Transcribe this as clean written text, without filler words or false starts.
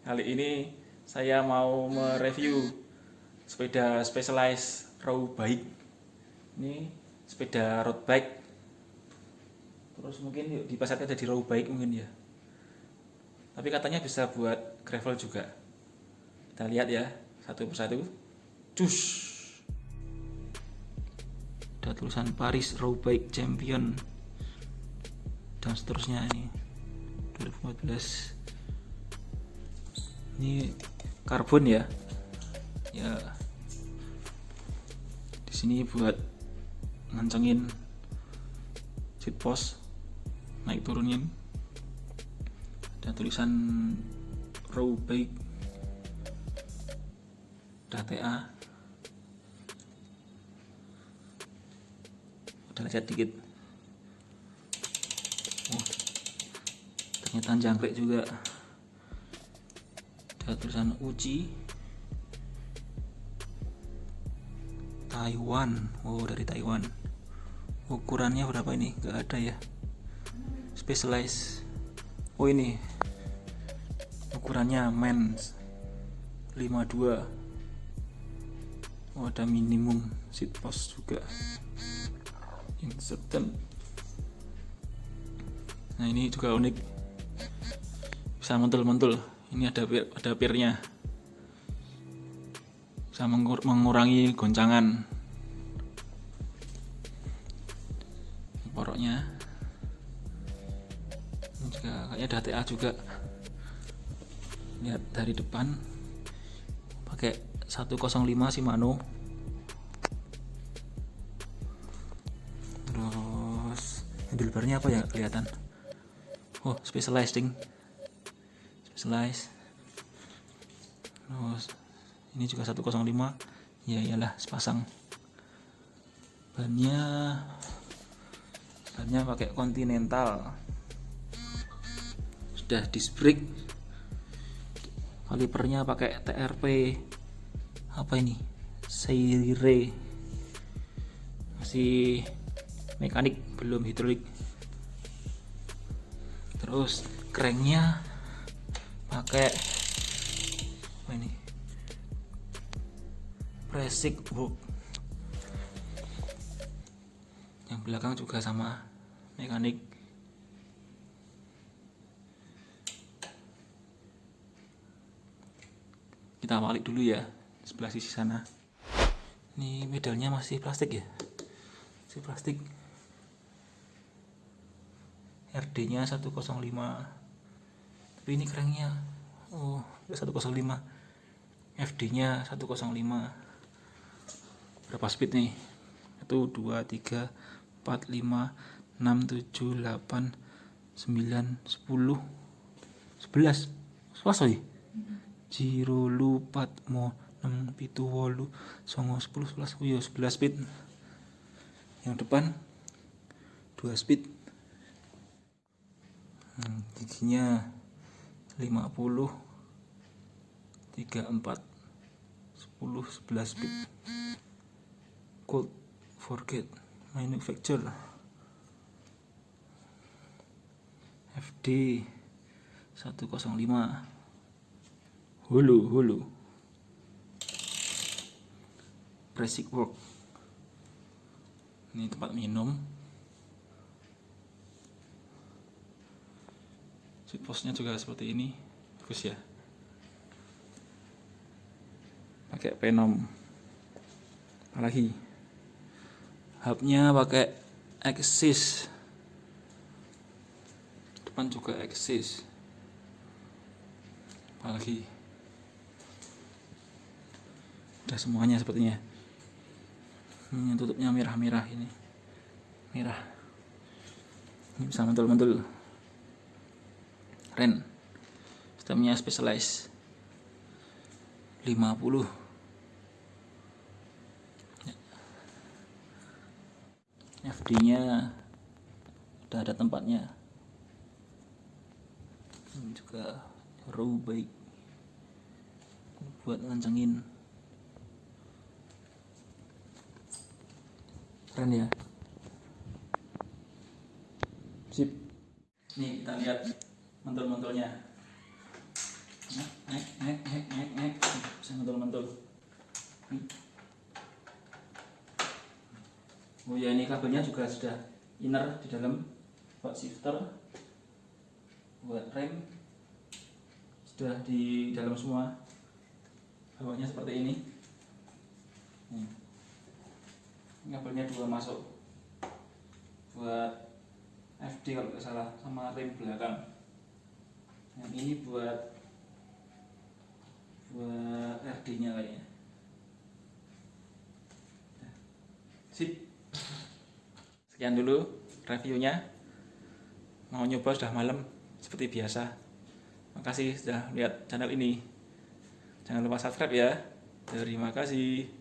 Kali ini saya mau mereview sepeda Specialized Road Bike. Ini sepeda road bike. Terus mungkin di pasarnya ada di road bike mungkin ya. Tapi katanya bisa buat gravel juga. Kita lihat ya satu persatu. Cus. Ada tulisan Paris Road Bike Champion dan seterusnya ini 2014. Ini karbon ya. Ya. Di sini buat ngancengin seat post naik turunin. Ada tulisan road bike DTA. Udah lihat dikit. Oh, ternyata jangkrik juga. Ada tulisan Uchi Taiwan. Oh, dari Taiwan. Ukurannya berapa ini? Gak ada ya. Specialized. Oh, ini ukurannya men's 52. Oh, ada minimum seat post juga. Inserten. Nah, ini juga unik. Bisa mentul-mentul. Ini ada pirnya. Bisa mengurangi goncangan. Poroknya. Ini juga kayaknya ada TA juga. Lihat dari depan pakai 105 Shimano. Terus handlebarnya apa ya kelihatan? Oh, Specialized. Terus ini juga 105. Ya iyalah, sepasang. Bannya pakai Continental. Sudah disc brake. Kalipernya pakai TRP. Apa ini? Seire. Masih mekanik, belum hidrolik. Terus cranknya pakai apa ini? Pressing work. Yang belakang juga sama mekanik. Kita balik dulu ya sebelah sisi sana. Ini pedalnya masih plastik ya, masih plastik. RD-nya 105. Tapi ini cranknya 105. FD-nya 105. Berapa speed nih? Itu 2, 3, 4, 5, 6, 7, 8, 9, 10, 11. Swasta ya? 0, 4, 6, 7, 8, 9, 10, 11. Oh iya, 11 speed. Yang depan 2 speed. Giginya 50, 34, 10, 11 speed. Cold forget manufacture. FD 105. Hulu. Pressing work. Ini tempat minum. Seat postnya juga seperti ini. Bagus ya. Pakai Venom. Apalagi hubnya pakai Axis. Depan juga Axis. Apalagi udah semuanya sepertinya. Ini tutupnya merah ini. Merah. Ini bisa mentul-mentul. Keren. Sistemnya Specialized 50. FD-nya udah ada tempatnya. Ini juga road bike buat ngancengin. Keren ya. Sip. Nih kita lihat mentul-mentulnya. Nah, Bisa mentul-mentul. Oh ya, ini kabelnya juga sudah inner di dalam, buat shifter, buat rem, sudah di dalam semua. Bawahnya seperti ini. Ini kabelnya 2 masuk, buat FD kalau nggak salah, sama rem belakang. Yang ini buat RD nya kayaknya. Sip. Sekian dulu reviewnya. Mau nyoba sudah malam seperti biasa. Makasih sudah lihat channel ini. Jangan lupa subscribe ya. Terima kasih.